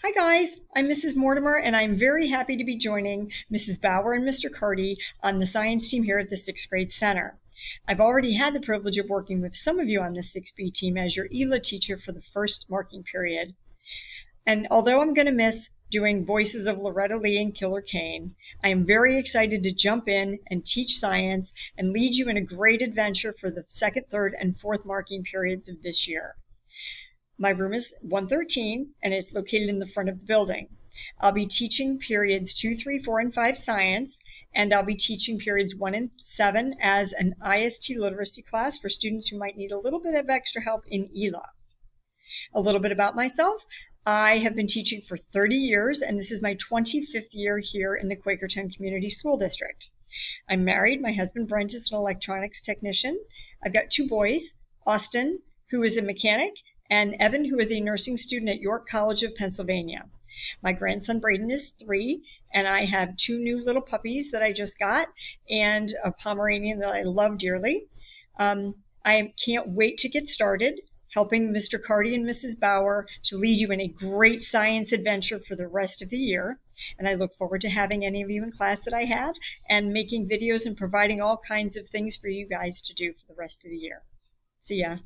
Hi guys, I'm Mrs. Mortimer and I'm very happy to be joining Mrs. Bauer and Mr. Carty on the science team here at the 6th grade center. I've already had the privilege of working with some of you on the 6B team as your ELA teacher for the first marking period. And although I'm going to miss doing voices of Loretta Lee and Killer Kane, I am very excited to jump in and teach science and lead you in a great adventure for the second, third, and fourth marking periods of this year. My room is 113 and it's located in the front of the building. I'll be teaching periods 2, 3, 4, and 5 science, and I'll be teaching periods 1 and 7 as an IST literacy class for students who might need a little bit of extra help in ELA. A little bit about myself. I have been teaching for 30 years, and this is my 25th year here in the Quakertown Community School District. I'm married. My husband, Brent, is an electronics technician. I've got 2 boys, Austin, who is a mechanic, and Evan, who is a nursing student at York College of Pennsylvania. My grandson, Braden, is 3, and I have 2 new little puppies that I just got, and a Pomeranian that I love dearly. I can't wait to get started helping Mr. Carty and Mrs. Bauer to lead you in a great science adventure for the rest of the year. And I look forward to having any of you in class that I have and making videos and providing all kinds of things for you guys to do for the rest of the year. See ya.